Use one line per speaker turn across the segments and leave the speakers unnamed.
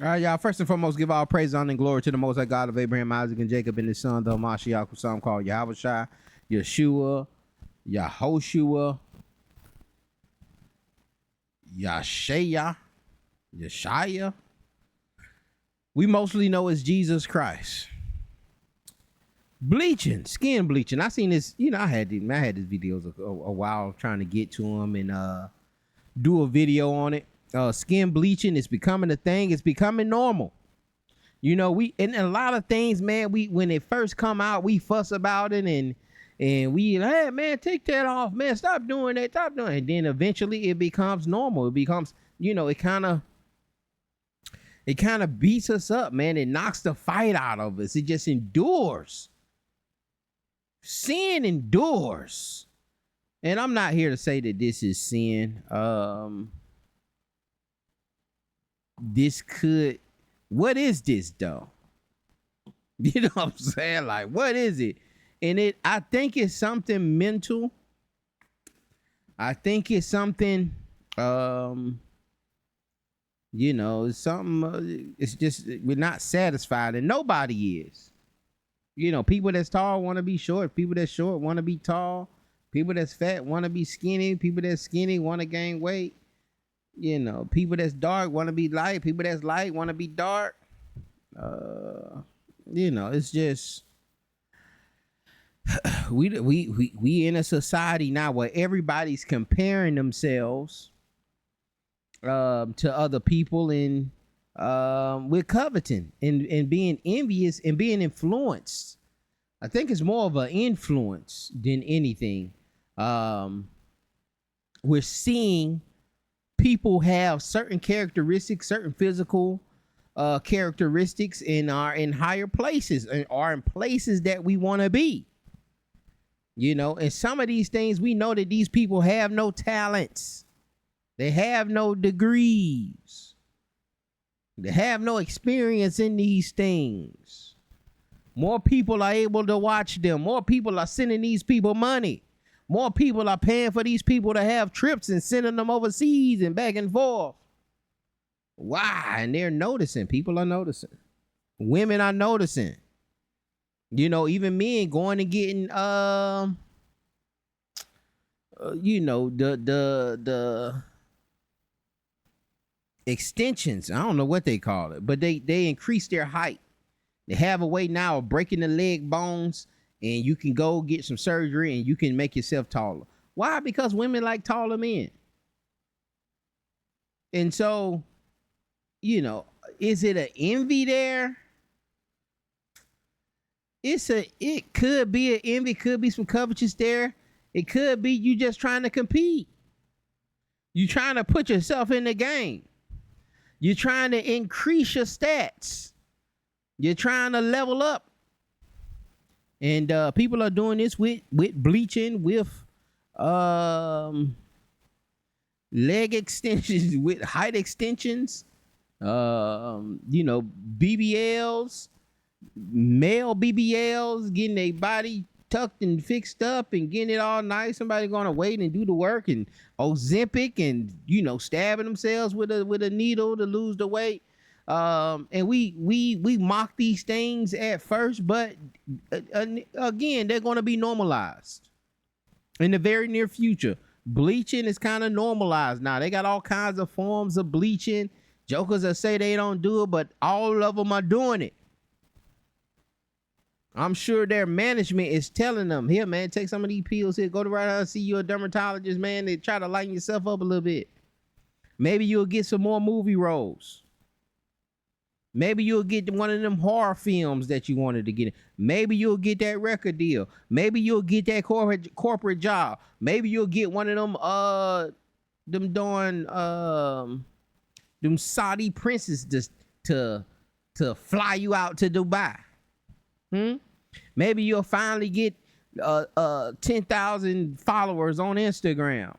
All right, y'all. First and foremost, give all praise, honor, and glory to the Most High God of Abraham, Isaac, and Jacob, and his son, the Mashiach, who some called Yahushua, Yeshua, Yahoshua, Yashaya, Yeshaya. We mostly know as Jesus Christ. Bleaching, skin bleaching. I seen this. I had these videos a while trying to get to them and do a video on it. Skin bleaching is becoming a thing. It's becoming normal. We and a lot of things, man. We when it first come out, we fuss about it and we, hey man, take that off, man. Stop doing that. Stop doing it. And then eventually it becomes normal. It becomes, it kind of beats us up, man. It knocks the fight out of us. It just endures. Sin endures. And I'm not here to say that this is sin. What is this though? You know what I'm saying? Like, what is it? And I think it's something mental. I think it's something, it's something, it's just, we're not satisfied and nobody is. People that's tall want to be short. People that's short want to be tall. People that's fat want to be skinny. People that's skinny want to gain weight. People that's dark want to be light. People that's light want to be dark. It's just we in a society now where everybody's comparing themselves to other people and with coveting and being envious and being influenced. I think it's more of an influence than anything. We're seeing people have certain characteristics, certain physical characteristics, and are in higher places and are in places that we want to be. And some of these things, we know that these people have no talents. They have no degrees. They have no experience in these things. More people are able to watch them. More people are sending these people money. More people are paying for these people to have trips and sending them overseas and back and forth. Why? And they're noticing. People are noticing. Women are noticing. Even men going and getting the extensions. I don't know what they call it, but they increase their height. They have a way now of breaking the leg bones, and you can go get some surgery and you can make yourself taller. Why? Because women like taller men. And so, is it an envy there? It could be an envy, could be some covetousness there. It could be you just trying to compete. You trying to put yourself in the game. You're trying to increase your stats. You're trying to level up. And people are doing this with bleaching, with leg extensions, with height extensions, BBLs, male BBLs, getting their body tucked and fixed up and getting it all nice. Somebody gonna wait and do the work, and Ozempic, and stabbing themselves with a needle to lose the weight. And we mock these things at first, but again, they're going to be normalized in the very near future. Bleaching is kind of normalized now. They got all kinds of forms of bleaching. Jokers that say they don't do it, but all of them are doing it. I'm sure their management is telling them, here, man, take some of these pills here. Go to right out, see you a dermatologist, man. They try to lighten yourself up a little bit. Maybe you'll get some more movie roles. Maybe you'll get one of them horror films that you wanted to get in. Maybe you'll get that record deal. Maybe you'll get that corporate job. Maybe you'll get one of them them Saudi princes to fly you out to Dubai. Maybe you'll finally get 10,000 followers on Instagram.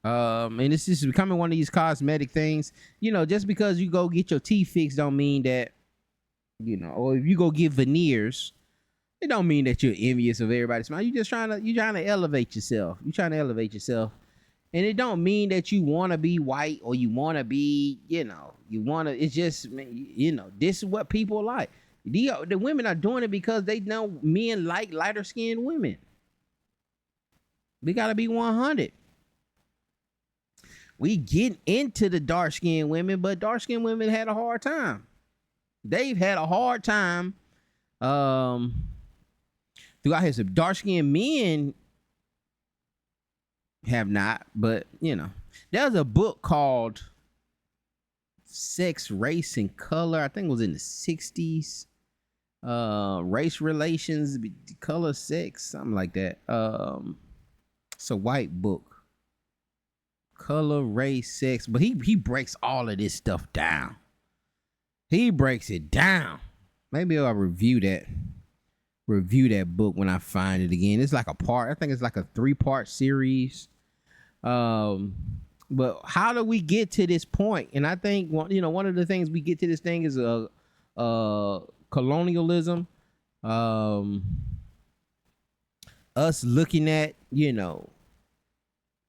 And it's just becoming one of these cosmetic things. Just because you go get your teeth fixed don't mean that, or if you go get veneers, it don't mean that you're envious of everybody's smile. You're trying to elevate yourself. You're trying to elevate yourself. And it don't mean that you want to be white or you want to be, you want to. It's just, this is what people like. The women are doing it because they know men like lighter skinned women. We gotta be 100. We get into the dark skinned women, but dark skinned women had a hard time. They've had a hard time. Throughout history, dark skinned men have not, but there's a book called Sex, Race, and Color. I think it was in the 60s. Race relations, color, sex, something like that. It's a white book. Color, race, sex, but he breaks all of this stuff down. He breaks it down. Maybe I'll review that book when I find it again. It's like I think it's like a 3-part series. But how do we get to this point? And I think one of the things we get to this thing is colonialism. Us looking at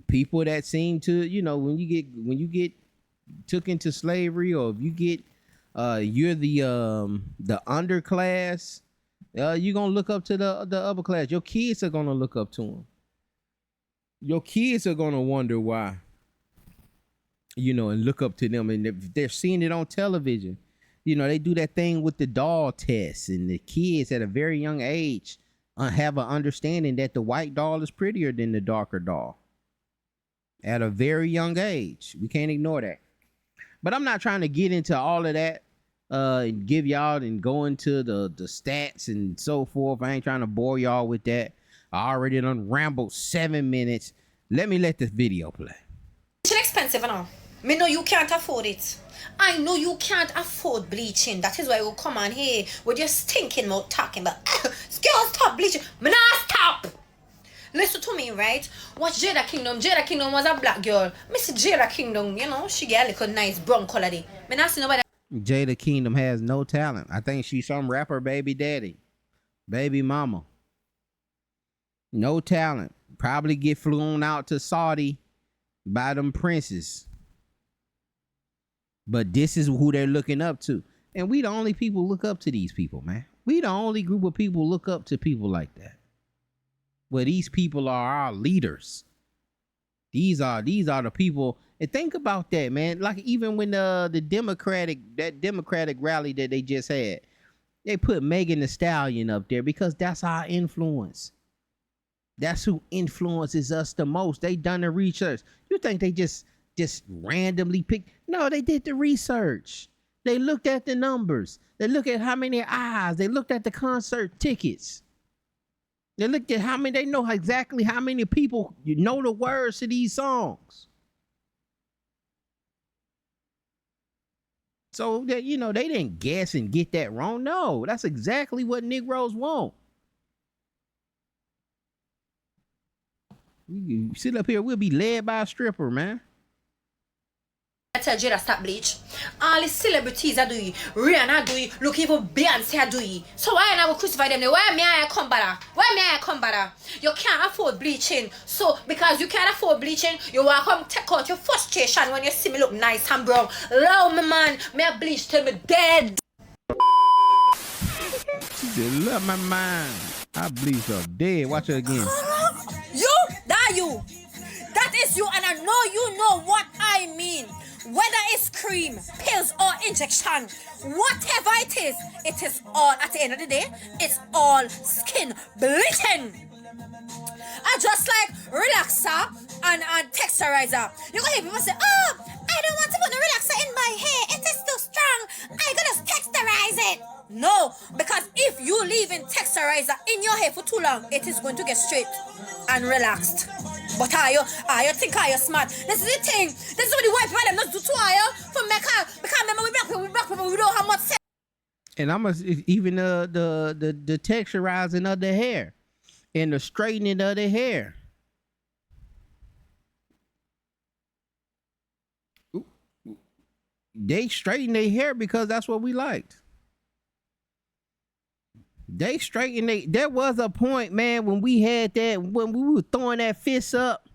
people that seem to when you get took into slavery, or if you get you're the underclass, you're gonna look up to the upper class. Your kids are gonna look up to them. Your kids are gonna wonder why, and look up to them. And if they're seeing it on television, they do that thing with the doll test, and the kids at a very young age have an understanding that the white doll is prettier than the darker doll. At a very young age, we can't ignore that. But I'm not trying to get into all of that and give y'all and go into the stats and so forth. I ain't trying to bore y'all with that. I already done rambled 7 minutes. Let the video play.
It's expensive now. Me know you can't afford it. I know you can't afford bleaching. That is why you come on here with your stinking mouth talking about girls stop bleaching. Me not stop. Listen to me, right? Watch Jada Kingdom. Jada Kingdom was a black girl. Miss Jada Kingdom, she get a little nice brown color there. Me not see nobody.
Jada Kingdom has no talent. I think she's some rapper baby daddy. Baby mama. No talent. Probably get flown out to Saudi by them princes. But this is who they're looking up to. And we the only people look up to these people, man. We the only group of people look up to people like that. Well, these people are our leaders. These are the people. And think about that, man. Like even when the Democratic rally that they just had, they put Megan Thee Stallion up there because that's our influence. That's who influences us the most. They done the research. You think they just randomly picked? No, they did the research. They looked at the numbers. They looked at how many eyes. They looked at the concert tickets. They looked at how many. They know exactly how many people know the words to these songs. So that they didn't guess and get that wrong. No, that's exactly what Negroes want. You sit up here, we'll be led by a stripper, man.
I tell Jada stop bleach. All the celebrities are doing. Rihanna do it. Look, even Beyonce do it. So why not crucify them? Why may I come better? You can't afford bleaching. So because you can't afford bleaching, you want to come take out your frustration when you see me look nice and brown. Love me, man. May I bleach till me dead.
She said, love my mind. I bleach her dead. Watch her again.
You. That is you, and I know you know what I mean. Whether it's cream, pills, or injection, whatever it is all, at the end of the day, it's all skin bleaching. I just like relaxer and texturizer. You go hear people say, oh, I don't want to put the relaxer in my hair. It is too strong. I gotta texturize it. No, because if you leave in texturizer in your hair for too long, it is going to get straight and relaxed. But are you think are you smart? This is the thing. This is what the white people them not do to you for make her because remember we black people we don't have much sense.
And even the texturizing of the hair and the straightening of the hair. They straighten their hair because that's what we liked. They straightened. There was a point, man, when we had that, when we were throwing that fist up.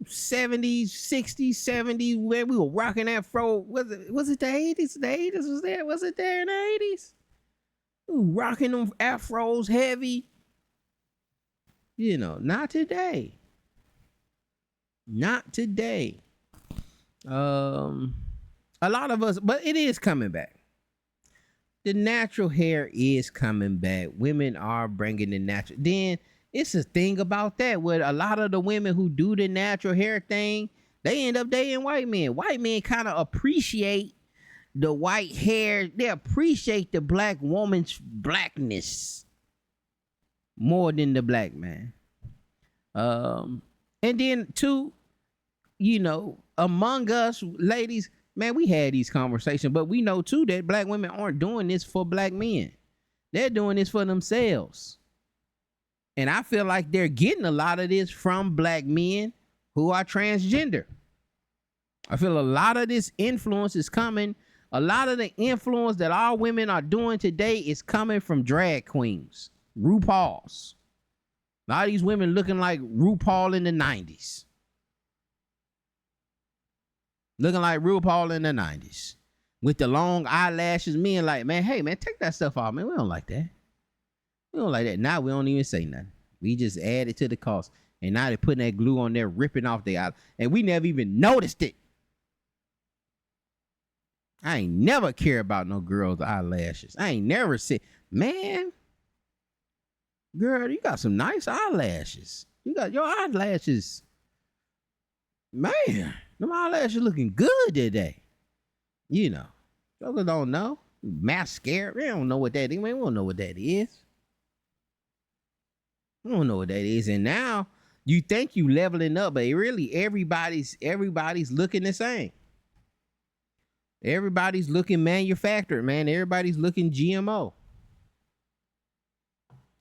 70s, 60s, 70s, where we were rocking afro. Was it the 80s? The 80s was there? Was it there in the 80s? We were rocking them afros heavy. You know, not today. Not today. A lot of us, but it is coming back. The natural hair is coming back. Women are bringing the natural. Then it's a thing about that where a lot of the women who do the natural hair thing, they end up dating white men. White men kind of appreciate the white hair. They appreciate the black woman's blackness more than the black man. And then too, you know, among us ladies, man, we had these conversations, but we know too that black women aren't doing this for black men. They're doing this for themselves. And I feel like they're getting a lot of this from black men who are transgender. I feel a lot of this influence is coming. A lot of the influence that our women are doing today is coming from drag queens, RuPaul's. A lot of these women looking like RuPaul in the 90s. Looking like RuPaul in the 90s. With the long eyelashes, men like, man, hey, man, take that stuff off, man. We don't like that. We don't like that. Now we don't even say nothing. We just add it to the cost. And now they're putting that glue on there, ripping off the eye. And we never even noticed it. I ain't never care about no girl's eyelashes. I ain't never said, man, girl, you got some nice eyelashes. You got your eyelashes. Man, them eyelashes looking good today. You know, y'all don't know. Mascara, they don't know what that is. Man, we don't know what that is. We don't know what that is. And now you think you leveling up, but really everybody's looking the same. Everybody's looking manufactured, man. Everybody's looking GMO.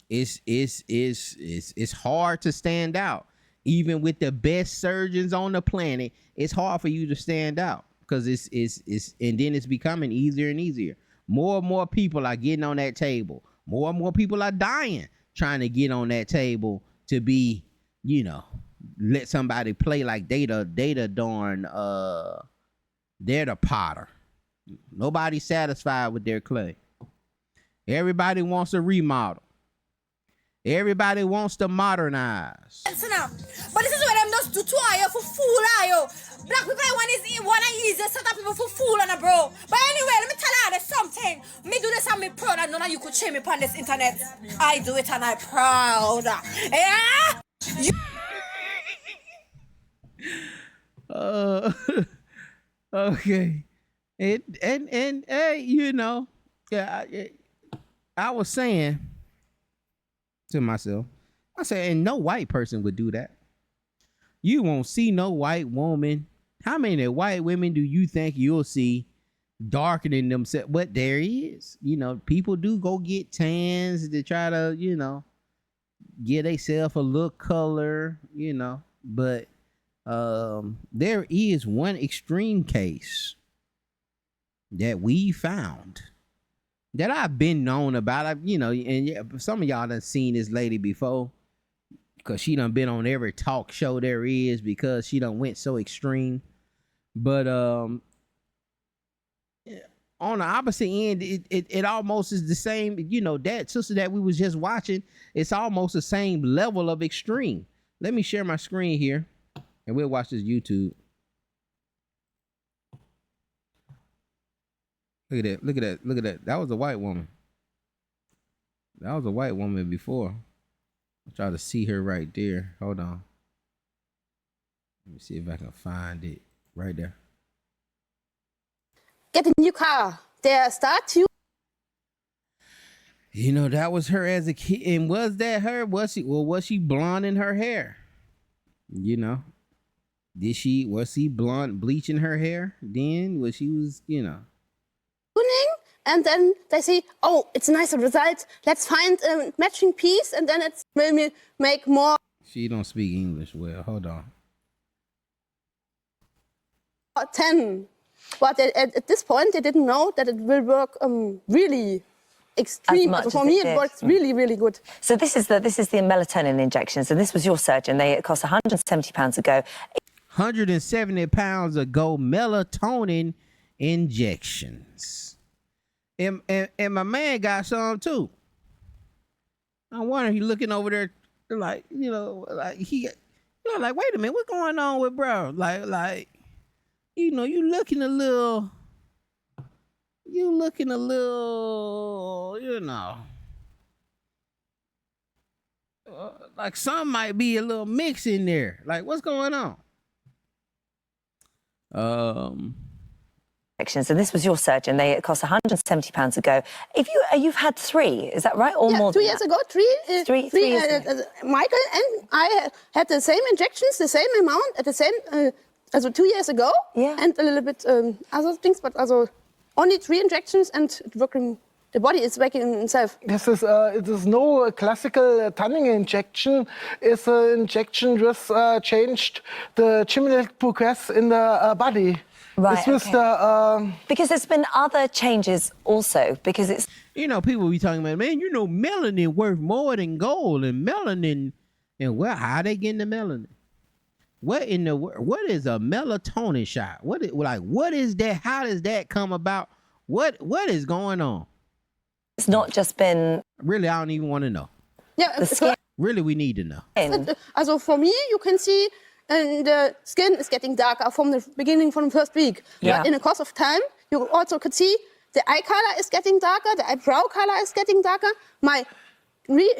It's hard to stand out. Even with the best surgeons on the planet, it's hard for you to stand out because it's and then it's becoming easier and easier. More and more people are getting on that table. More and more people are dying trying to get on that table to be, you know, let somebody play like they're the potter. Nobody's satisfied with their clay. Everybody wants a remodel. Everybody wants to modernize.
But this is what them just do to you for fool you. Black people want to easy set up people for fool and a bro. But anyway, let me tell you there's something. Me do this and me proud and none of you could shame me upon this internet. I do it and I proud. Yeah?
Okay. And hey, you know, yeah, I was saying to myself, I said, and no white person would do that. You won't see no white woman. How many white women do you think you'll see darkening themselves? But there is, you know, people do go get tans to try to, you know, get themselves a look color, you know, but there is one extreme case that we found that I've been known about. You know, and yeah, some of y'all done seen this lady before because she done been on every talk show there is because she done went so extreme. But on the opposite end, it almost is the same. You know, that sister that we was just watching, it's almost the same level of extreme. Let me share my screen here and we'll watch this YouTube. Look at that. Look at that. Look at that. That was a white woman. That was a white woman before. I'll try to see her right there. Hold on. Let me see if I can find it right there.
Get a new car. There start you.
You know, that was her as a kid. And was that her? Was she blonde in her hair? You know, was she blonde bleaching her hair then? You know.
And then they say, oh, it's a nicer result. Let's find a matching piece and then it's maybe make more.
She don't speak English well. Hold on.
10. But at this point, they didn't know that it will work really extreme. For me, it works really, really good.
So this is the melatonin injections, and this was your surgeon. It cost £170 ago.
170 pounds of gold melatonin injections. And my man got some too. I wonder he looking over there like, like he, like, wait a minute, what's going on with bro? Like, you looking a little, like some might be a little mix in there. Like, what's going on?
And this was your surgeon. It cost £170 ago. You've had 3, is that right, or more?
2 years ago, three.
Three years ago.
Michael and I had the same injections, the same amount at the same, also 2 years ago.
Yeah.
And a little bit other things, but also only 3 injections and working. The body is working itself.
This is it is no classical tanning injection. It's an injection just changed the genetic progress in the body.
Right,
This was the
because there's been other changes also, because it's...
People be talking about, man, melanin worth more than gold, and melanin, and how they getting the melanin? What in the world? What is a melatonin shot? What is that? How does that come about? What is going on?
It's not just been...
Really, I don't even want to know.
Yeah,
The skin.
Really, we need to know.
Also for me, you can see the skin is getting darker from the beginning, from the first week.
Yeah.
But in the course of time, you also could see the eye color is getting darker, the eyebrow color is getting darker. My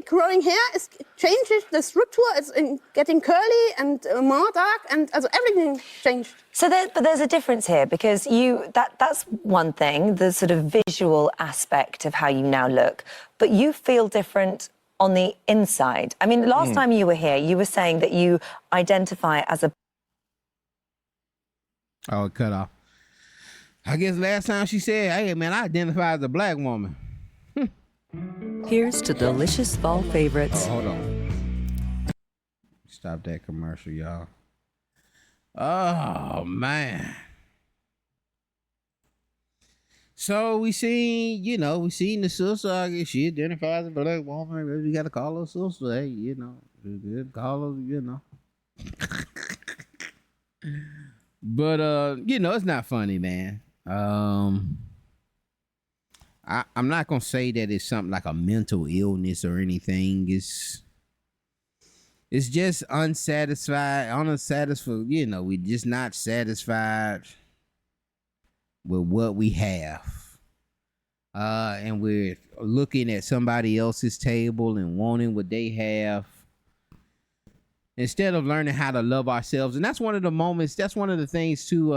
growing hair changes the structure. It's getting curly and more dark, and also everything changed.
So but there's a difference here, because that's one thing, the sort of visual aspect of how you now look, but you feel different on the inside. I mean, last time you were here, you were saying that you identify as a...
Oh, it cut off. I guess last time she said, hey, man, I identify as a black woman.
Here's to delicious fall favorites.
Oh, hold on. Stop that commercial, y'all. Oh, man. So we seen the sister. I guess she identifies as a black woman. Maybe we got to call her sister. Hey, call her, But, it's not funny, man. I'm not gonna say that it's something like a mental illness or anything. It's just unsatisfied. We're just not satisfied with what we have. And we're looking at somebody else's table and wanting what they have, instead of learning how to love ourselves. And that's one of the things too,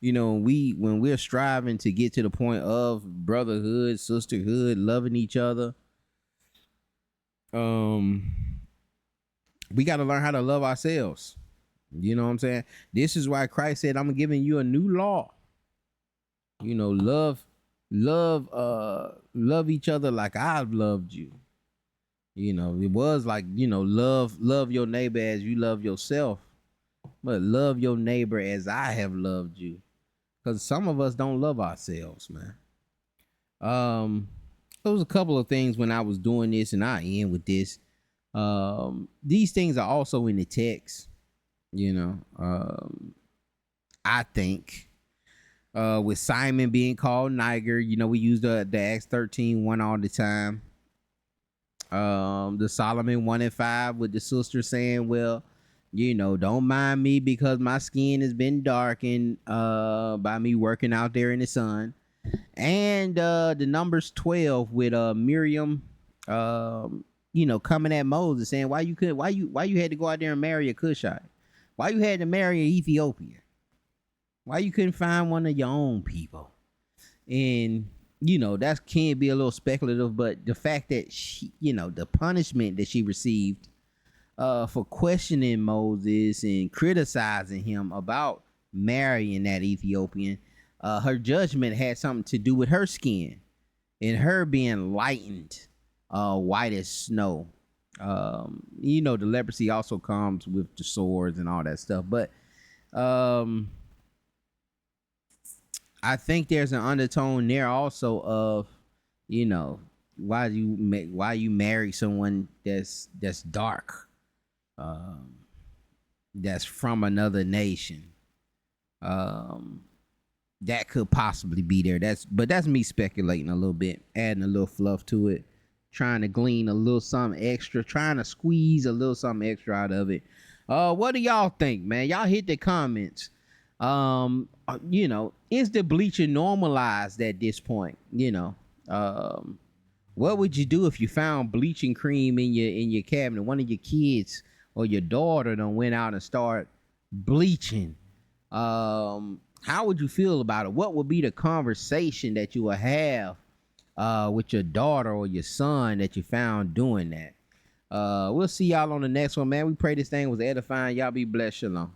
when we're striving to get to the point of brotherhood, sisterhood, loving each other, we got to learn how to love ourselves. You know what I'm saying? This is why Christ said, I'm giving you a new law. Love each other like I've loved you. It was like, love your neighbor as you love yourself, but love your neighbor as I have loved you. Because some of us don't love ourselves, man. There was a couple of things when I was doing this, and I end with this. These things are also in the text, I think. With Simon being called Niger, we use the Acts 13:1 all the time. The Solomon 1:5 with the sister saying, well, don't mind me because my skin has been darkened by me working out there in the sun. And the Numbers 12 with Miriam coming at Moses saying, why you had to go out there and marry a Cushite? Why you had to marry an Ethiopian? Why you couldn't find one of your own people? And that can be a little speculative, but the fact that she, the punishment that she received for questioning Moses and criticizing him about marrying that Ethiopian, her judgment had something to do with her skin and her being lightened, white as snow. The leprosy also comes with the swords and all that stuff, but I think there's an undertone there also of, why you marry someone that's dark. that's from another nation. That could possibly be there. That's me speculating a little bit, adding a little fluff to it, trying to glean a little something extra, trying to squeeze a little something extra out of it. What do y'all think, man? Y'all hit the comments. Is the bleaching normalized at this point? What would you do if you found bleaching cream in your cabinet? One of your kids or your daughter done went out and started bleaching. How would you feel about it? What would be the conversation that you would have with your daughter or your son that you found doing that? We'll see y'all on the next one, man. We pray this thing was edifying. Y'all be blessed. Shalom.